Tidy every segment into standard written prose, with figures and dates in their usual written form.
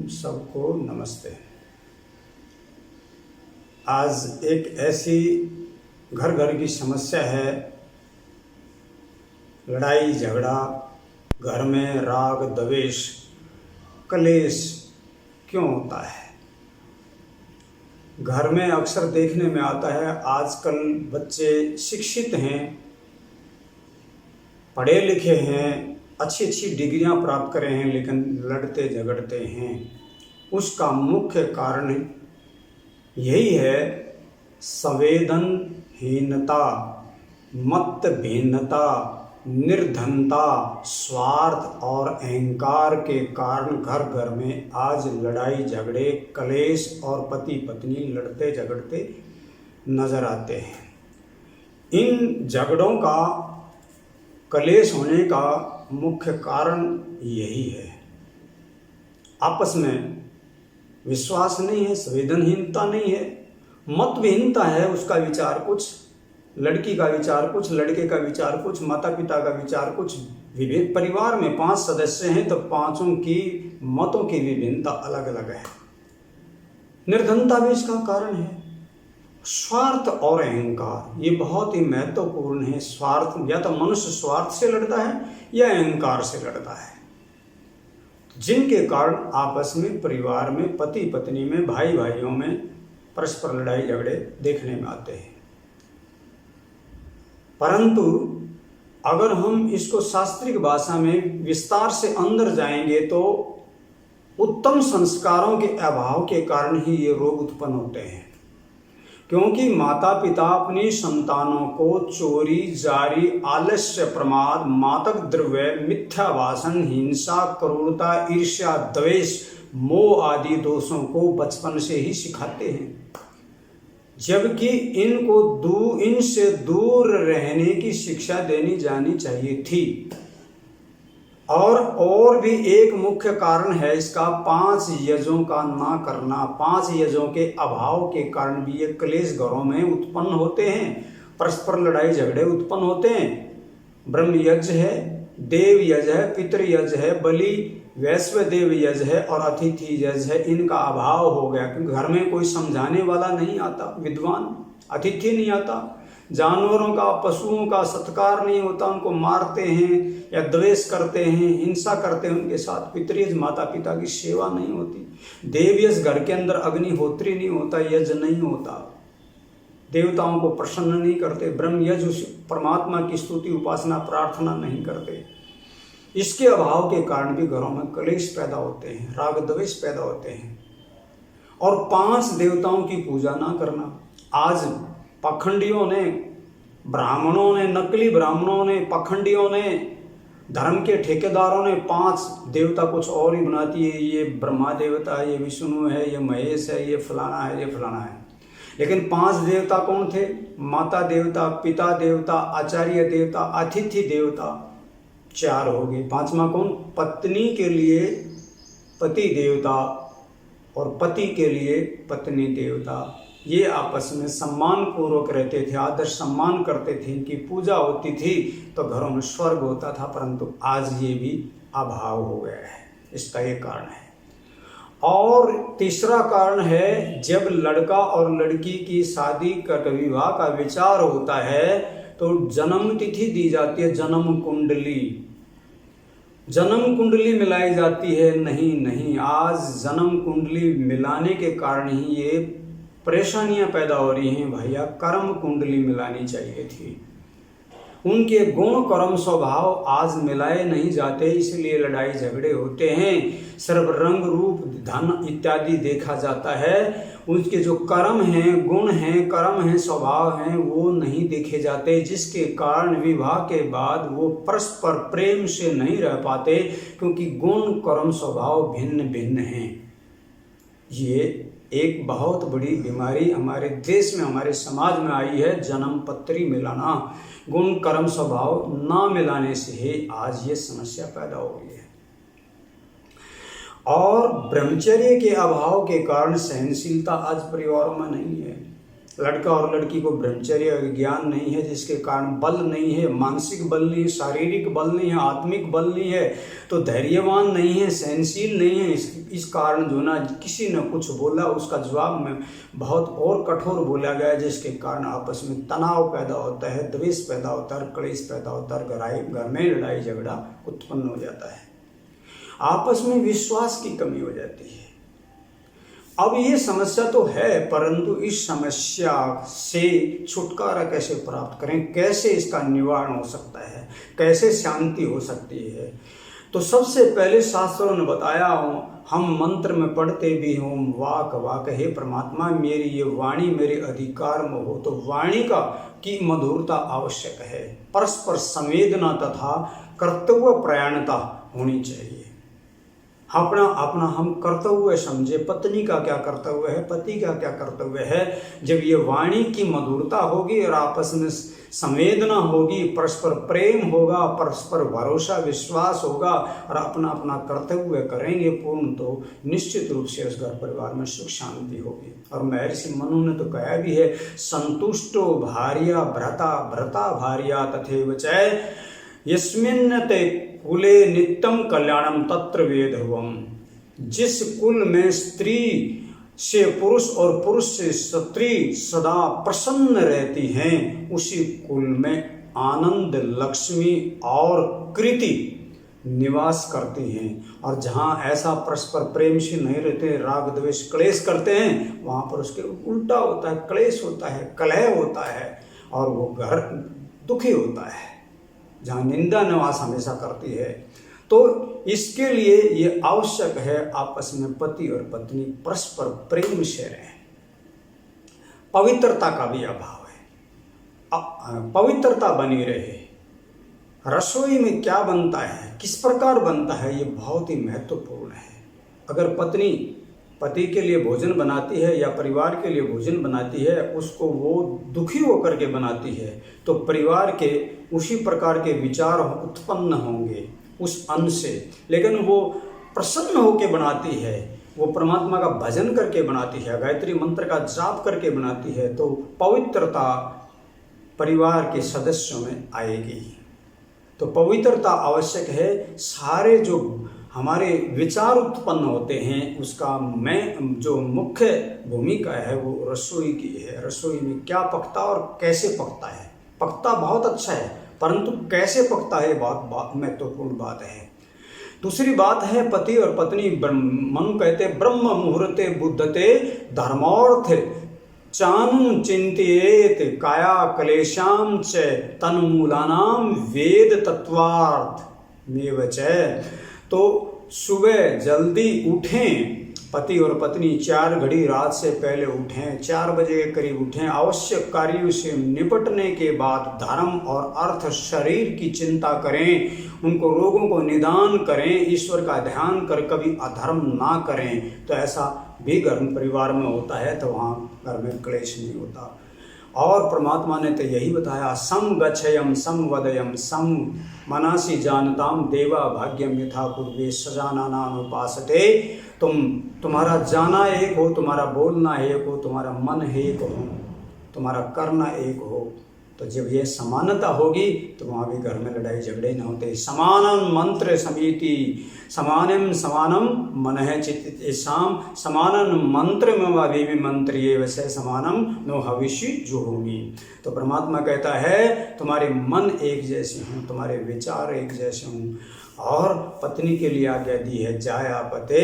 सबको नमस्ते। आज एक ऐसी घर घर की समस्या है, लड़ाई झगड़ा, घर में राग द्वेष कलेश क्यों होता है। घर में अक्सर देखने में आता है, आजकल बच्चे शिक्षित हैं, पढ़े लिखे हैं, अच्छी अच्छी डिग्रियां प्राप्त करे हैं, लेकिन लड़ते झगड़ते हैं। उसका मुख्य कारण यही है संवेदनहीनता, मतभिन्नता, निर्धनता, स्वार्थ और अहंकार के कारण घर घर में आज लड़ाई झगड़े कलेश और पति पत्नी लड़ते झगड़ते नजर आते हैं। इन झगड़ों का कलेश होने का मुख्य कारण यही है, आपस में विश्वास नहीं है, संवेदनहीनता नहीं है, मतभिन्नता है। उसका विचार कुछ, लड़की का विचार कुछ, लड़के का विचार कुछ, माता पिता का विचार कुछ। विभिन्न परिवार में 5 सदस्य हैं तो 5 की मतों की विभिन्नता अलग अलग है। निर्धनता भी इसका कारण है। स्वार्थ और अहंकार ये बहुत ही महत्वपूर्ण है। स्वार्थ, या तो मनुष्य स्वार्थ से लड़ता है या अहंकार से लड़ता है, जिनके कारण आपस में, परिवार में, पति पत्नी में, भाई भाइयों में परस्पर लड़ाई झगड़े देखने में आते हैं। परंतु अगर हम इसको शास्त्रीय भाषा में विस्तार से अंदर जाएंगे तो उत्तम संस्कारों के अभाव के कारण ही ये रोग उत्पन्न होते हैं। क्योंकि माता पिता अपनी संतानों को चोरी, जारी, आलस्य, प्रमाद, मादक द्रव्य, मिथ्या भाषण, हिंसा, क्रूरता, ईर्ष्या, द्वेष, मोह आदि दोषों को बचपन से ही सिखाते हैं, जबकि इनसे दूर रहने की शिक्षा देनी जानी चाहिए थी। और भी एक मुख्य कारण है इसका 5 यजों का ना करना। 5 यजों के अभाव के कारण भी ये क्लेश घरों में उत्पन्न होते हैं, परस्पर लड़ाई झगड़े उत्पन्न होते हैं। ब्रह्म यज्ञ है, देव यज्ञ है, पितृ यज्ञ है, बलि वैश्व देव यज्ञ है और अतिथि यज्ञ है। इनका अभाव हो गया क्योंकि घर में कोई समझाने वाला नहीं आता, विद्वान अतिथि नहीं आता। जानवरों का, पशुओं का सत्कार नहीं होता, उनको मारते हैं या द्वेष करते हैं, हिंसा करते हैं उनके साथ। पितृयज्ञ, माता पिता की सेवा नहीं होती। देवयज्ञ, घर के अंदर अग्निहोत्री नहीं होता, यज्ञ नहीं होता, देवताओं को प्रसन्न नहीं करते। ब्रह्म यज्ञ, परमात्मा की स्तुति, उपासना, प्रार्थना नहीं करते। इसके अभाव के कारण भी घरों में कलेश पैदा होते हैं, राग द्वेष पैदा होते हैं। और 5 देवताओं की पूजा ना करना। आज पाखंडियों ने, ब्राह्मणों ने, नकली ब्राह्मणों ने, पाखंडियों ने, धर्म के ठेकेदारों ने 5 देवता कुछ और ही बनाती है। ये ब्रह्मा देवता है, ये विष्णु है, ये महेश है, ये फलाना है, ये फलाना है। लेकिन 5 देवता कौन थे? माता देवता, पिता देवता, आचार्य देवता, अतिथि देवता, 4 हो गए। 5वां कौन? पत्नी के लिए पति देवता और पति के लिए पत्नी देवता। ये आपस में सम्मान पूर्वक रहते थे, आदर सम्मान करते थे, इनकी पूजा होती थी तो घरों में स्वर्ग होता था। परंतु आज ये भी अभाव हो गया है। इसका ये कारण है। और तीसरा कारण है, जब लड़का और लड़की की शादी का, विवाह का विचार होता है तो जन्म तिथि दी जाती है, जन्म कुंडली मिलाई जाती है। नहीं, आज जन्म कुंडली मिलाने के कारण ही ये परेशानियां पैदा हो रही हैं। भैया, कर्म कुंडली मिलानी चाहिए थी। उनके गुण, कर्म, स्वभाव आज मिलाए नहीं जाते, इसलिए लड़ाई झगड़े होते हैं। सिर्फ रंग, रूप, धन इत्यादि देखा जाता है। उनके जो कर्म हैं, गुण हैं, कर्म हैं, स्वभाव हैं, वो नहीं देखे जाते, जिसके कारण विवाह के बाद वो परस्पर प्रेम से नहीं रह पाते, क्योंकि गुण, कर्म, स्वभाव भिन्न भिन्न हैं। ये एक बहुत बड़ी बीमारी हमारे देश में, हमारे समाज में आई है, जन्म पत्री मिलाना। गुण, कर्म, स्वभाव ना मिलाने से ही आज ये समस्या पैदा हो गई है। और ब्रह्मचर्य के अभाव के कारण सहनशीलता आज परिवारों में नहीं है। लड़का और लड़की को ब्रह्मचर्य ज्ञान नहीं है, जिसके कारण बल नहीं है, मानसिक बल नहीं है, शारीरिक बल नहीं है, आत्मिक बल नहीं है, तो धैर्यवान नहीं है, सहनशील नहीं है। इस कारण जो ना किसी ने कुछ बोला उसका जवाब में बहुत और कठोर बोला गया, जिसके कारण आपस में तनाव पैदा होता है, द्वेष पैदा होता है, क्लेश पैदा होता है, घर में लड़ाई झगड़ा उत्पन्न हो जाता है, आपस में विश्वास की कमी हो जाती है। अब ये समस्या तो है, परंतु इस समस्या से छुटकारा कैसे प्राप्त करें, कैसे इसका निवारण हो सकता है, कैसे शांति हो सकती है। तो सबसे पहले शास्त्रों ने बताया, हम मंत्र में पढ़ते भी हों, वाक वाक, हे परमात्मा मेरी ये वाणी मेरे अधिकार में हो। तो वाणी की मधुरता आवश्यक है, परस्पर संवेदना तथा कर्तव्य प्रयाणता होनी चाहिए। अपना अपना हम कर्तव्य समझे, पत्नी का क्या कर्तव्य है, पति का क्या कर्तव्य है। जब ये वाणी की मधुरता होगी और आपस में संवेदना होगी, परस्पर प्रेम होगा, परस्पर भरोसा विश्वास होगा और अपना अपना कर्तव्य करेंगे पूर्ण, तो निश्चित रूप से उस घर परिवार में सुख शांति होगी। और महर्षि मनु ने तो कहा भी है, संतुष्टो भार्या भ्रता भ्रता भार्या तथैव च यस्मिन् ते कुले नित्यम कल्याणम तत्र वेदवम। जिस कुल में स्त्री से पुरुष और पुरुष से स्त्री सदा प्रसन्न रहती हैं, उसी कुल में आनंद, लक्ष्मी और कृति निवास करती हैं। और जहाँ ऐसा परस्पर प्रेम से नहीं रहते, राग द्वेष क्लेश करते हैं, वहाँ पर उसके उल्टा होता है, क्लेश होता है, कलह होता है और वो घर दुखी होता है, जहाँ निंदा निवास हमेशा करती है। तो इसके लिए ये आवश्यक है आपस में पति और पत्नी परस्पर प्रेम से रहें। पवित्रता का भी अभाव है, पवित्रता बनी रहे। रसोई में क्या बनता है, किस प्रकार बनता है, ये बहुत ही महत्वपूर्ण है। अगर पत्नी पति के लिए भोजन बनाती है या परिवार के लिए भोजन बनाती है, उसको वो दुखी होकर के बनाती है, तो परिवार के उसी प्रकार के विचार उत्पन्न होंगे उस अन्न से। लेकिन वो प्रसन्न होकर बनाती है, वो परमात्मा का भजन करके बनाती है, गायत्री मंत्र का जाप करके बनाती है, तो पवित्रता परिवार के सदस्यों में आएगी। तो पवित्रता आवश्यक है। सारे जो हमारे विचार उत्पन्न होते हैं, उसका जो मुख्य भूमिका है वो रसोई की है। रसोई में क्या पकता और कैसे पकता है। पकता बहुत अच्छा है, परंतु कैसे पकता है बहुत महत्वपूर्ण बात है। दूसरी बात है पति और पत्नी, मनु कहते ब्रह्म मुहूर्ते बुद्धते धर्मार्थ चानु चिंतियेत काया कलेशाम च तन्मूलानाम वेद तत्वार्थ मेव च। तो सुबह जल्दी उठें, पति और पत्नी 4 घड़ी रात से पहले उठें, 4 बजे के करीब उठें। आवश्यक कार्यों से निपटने के बाद धर्म और अर्थ शरीर की चिंता करें, उनको रोगों को निदान करें, ईश्वर का ध्यान कर कभी अधर्म ना करें। तो ऐसा भी घर परिवार में होता है, तो वहाँ घर में क्लेश नहीं होता। और परमात्मा ने तो यही बताया, सम गच्छयम सम वदयम सम मनासी जानताम देवा भाग्यम यथा पूर्वे सजानानाम उपासते। तुम्हारा जाना एक हो, तुम्हारा बोलना एक हो, तुम्हारा मन एक हो, तुम्हारा करना एक हो। तो जब ये समानता होगी तो वहाँ भी घर में लड़ाई झगड़े न होते। समानम मंत्र समिति समानम समानम मनः चित्त शाम समानम मंत्र में वी मंत्र ये वैसे समानम नो हविष्य जुहोमी। तो परमात्मा कहता है तुम्हारे मन एक जैसे हों, तुम्हारे विचार एक जैसे हों। और पत्नी के लिए आज्ञा दी है, जाया पते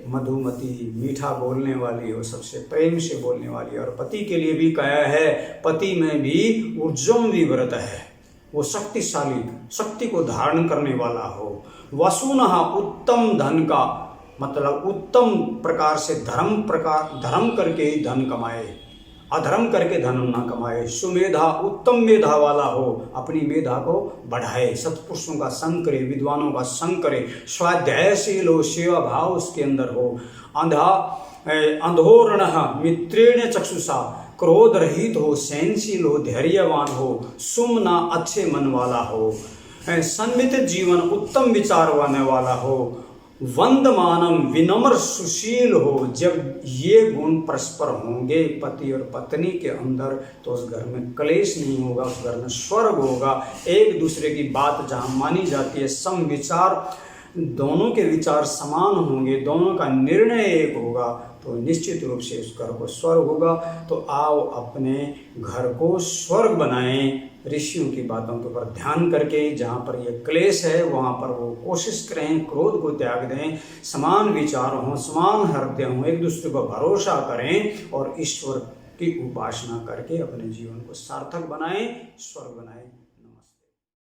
मधुमती, मीठा बोलने वाली हो, सबसे प्रेम से बोलने वाली। और पति के लिए भी कहा है, पति में भी ऊर्जम विव्रत है, वो शक्तिशाली, शक्ति को धारण करने वाला हो। वसुनः उत्तम धन का मतलब उत्तम प्रकार से धर्म करके ही धन कमाए, अधर्म करके धन न कमाए। सुमेधा उत्तम मेधा वाला हो, अपनी मेधा को बढ़ाए, सत्पुरुषों का संग करे, विद्वानों का संग करे, स्वाध्यायशील हो, सेवा भाव उसके अंदर हो। अंधोरण मित्रेण चक्षुषा, क्रोध रहित हो, सहनशील हो, धैर्यवान हो, सुमना अच्छे मन वाला हो, संमित जीवन उत्तम विचार वाने वाला हो, वंदमानम विनम्र सुशील हो। जब ये गुण परस्पर होंगे पति और पत्नी के अंदर तो उस घर में क्लेश नहीं होगा, उस घर में स्वर्ग होगा। एक दूसरे की बात जहाँ मानी जाती है, सम विचार, दोनों के विचार समान होंगे, दोनों का निर्णय एक होगा, तो निश्चित रूप से उस घर को स्वर्ग होगा। तो आओ अपने घर को स्वर्ग बनाएं, ऋषियों की बातों के ऊपर ध्यान करके। जहाँ पर ये क्लेश है वहाँ पर वो कोशिश करें, क्रोध को त्याग दें, समान विचार हों, समान हृदय हों, एक दूसरे को भरोसा करें और ईश्वर की उपासना करके अपने जीवन को सार्थक बनाएं, स्वर्ग बनाएं।